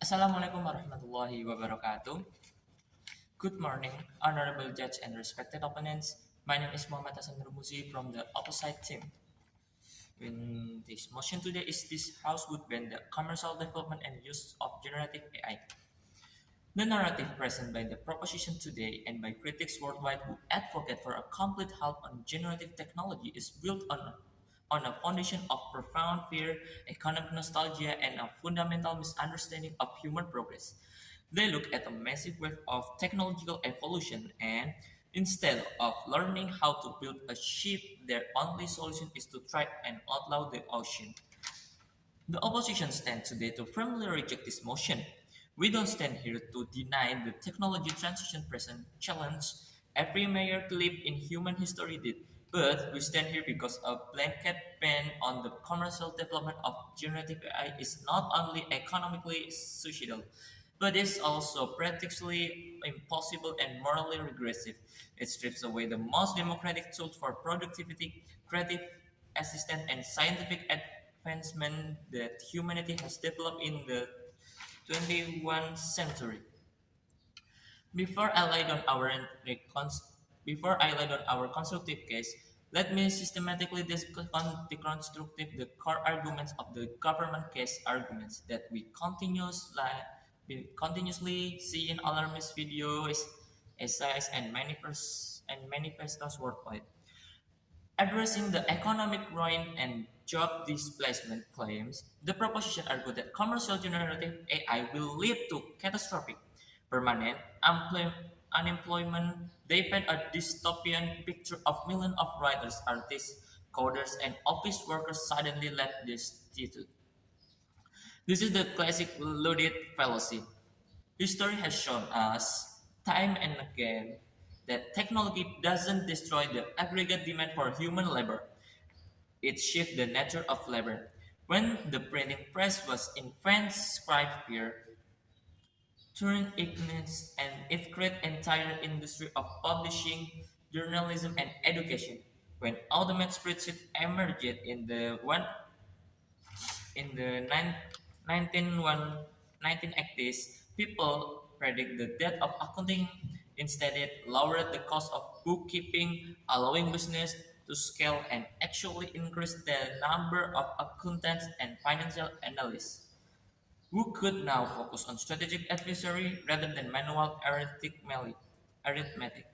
Assalamualaikum warahmatullahi wabarakatuh. Good morning, honorable judge and respected opponents. My name is Muhammad Hasan Rumuzi from the opposite team. In this motion today is this House would ban the commercial development and use of generative AI. The narrative present by the proposition today and by critics worldwide who advocate for a complete halt on generative technology is built on a foundation of profound fear, economic nostalgia, and a fundamental misunderstanding of human progress. They look at a massive wave of technological evolution and instead of learning how to build a ship, their only solution is to try and outlaw the ocean. The opposition stands today to firmly reject this motion. We don't stand here to deny the technology transition present challenge every major leap in human history did, but we stand here because a blanket ban on the commercial development of generative AI is not only economically suicidal, but is also practically impossible and morally regressive. It strips away the most democratic tools for productivity, creative assistance, and scientific advancement that humanity has developed in the 21st century. Before I lay down our before I lay down our constructive case, let me systematically deconstruct the core arguments of the government case arguments that we continuously see in alarmist videos, essays, and manifestos worldwide. Addressing the economic ruin and job displacement claims, the proposition argued that commercial generative AI will lead to catastrophic, permanent unemployment. They paint a dystopian picture of millions of writers, artists, coders, and office workers suddenly left destitute. This is the classic loaded fallacy. History has shown us time and again that technology doesn't destroy the aggregate demand for human labor. It shifts the nature of labor. When the printing press was invented, scribe fear turned ignorance and it created entire industry of publishing, journalism, and education. When automated spreadsheet emerged in the 1980s, people predict the death of accounting. Instead, it lowered the cost of bookkeeping, allowing business to scale and actually increase the number of accountants and financial analysts who could now focus on strategic advisory rather than manual arithmetic.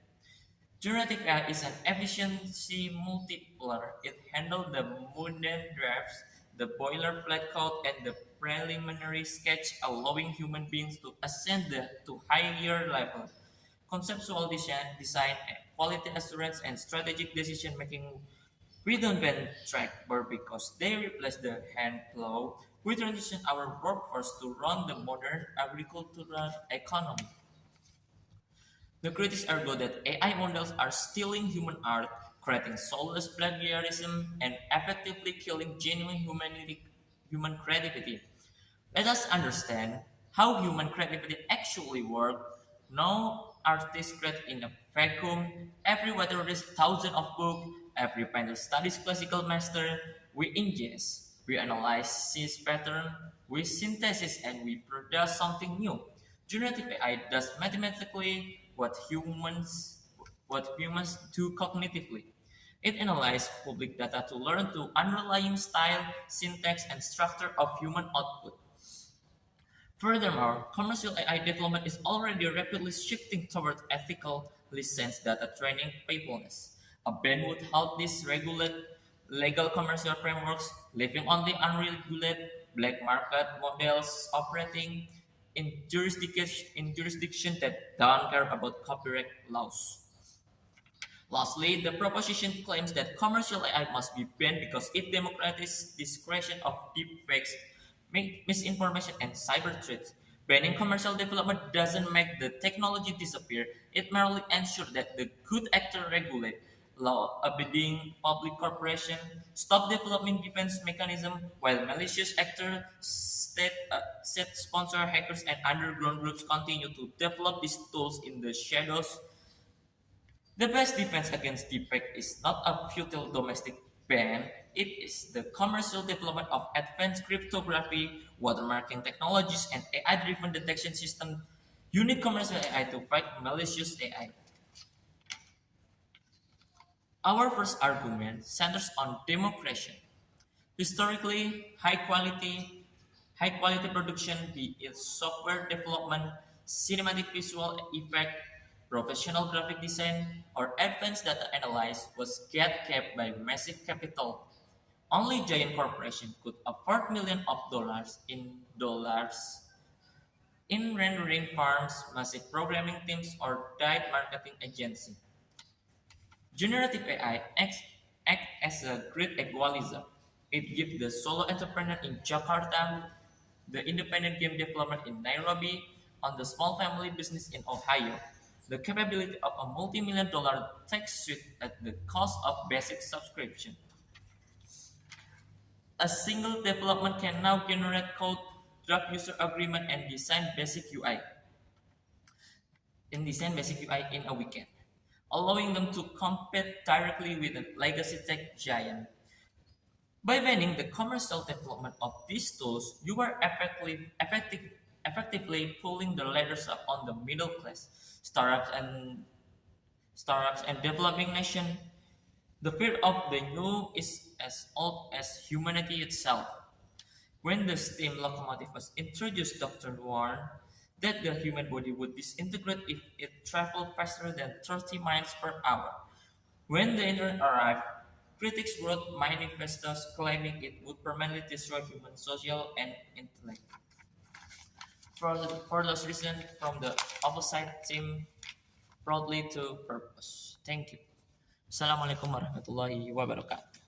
Generative AI is an efficiency multiplier. It handles the mundane drafts, the boilerplate code, and the preliminary sketch, allowing human beings to ascend to higher level. Conceptual design, quality assurance, and strategic decision making we don't ban tractor because they replace the hand plow. We transition our workforce to run the modern agricultural economy. The critics argue that AI models are stealing human art, creating soulless plagiarism, and effectively killing genuine human creativity. Let us understand how human creativity actually works. No artist creates in a vacuum. Every writer reads thousands of books. Every painter studies classical master. We ingest, we analyze, sees pattern, we synthesis, and we produce something new. Generative AI does mathematically what humans do cognitively. It analyzes public data to learn the underlying style, syntax, and structure of human output. Furthermore, commercial AI development is already rapidly shifting toward ethical licensed data training faithfulness. A ban would help these regulate legal commercial frameworks, leaving only unregulated black market models operating in jurisdiction that don't care about copyright laws. Lastly, the proposition claims that commercial AI must be banned because it democratizes discretion of deepfakes, misinformation, and cyber threats. Banning commercial development doesn't make the technology disappear, it merely ensures that the good actor regulate law-abiding public corporation stop developing defense mechanism while malicious actors, state sponsor hackers, and underground groups continue to develop these tools in the shadows. The best defense against deepfake is not a futile domestic ban, It is the commercial development of advanced cryptography, watermarking technologies, and AI-driven detection system. Unit commercial AI to fight malicious AI. Our first argument centers on democracy. Historically, high quality production, be it software development, cinematic visual effect, professional graphic design, or advanced data analysis, was kept by massive capital. Only giant corporations could afford millions of dollars in rendering farms, massive programming teams, or tight marketing agency. Generative AI act as a great equalizer. It gives the solo entrepreneur in Jakarta, the independent game developer in Nairobi, and the small family business in Ohio the capability of a multi-million dollar tech suite at the cost of basic subscription. A single development can now generate code, draft user agreement, and design basic UI in a weekend, allowing them to compete directly with a legacy tech giant. By banning the commercial development of these tools, you are effectively pulling the ladders up on the middle class, startups and startups and developing nation. The fear of the new is as old as humanity itself. When the steam locomotive was introduced, Dr. warned that the human body would disintegrate if it traveled faster than 30 miles per hour. When the internet arrived, critics wrote manifestos claiming it would permanently destroy human social and intellect. For those reasons, from the opposite team, proudly to purpose. Thank you. Assalamualaikum warahmatullahi wabarakatuh.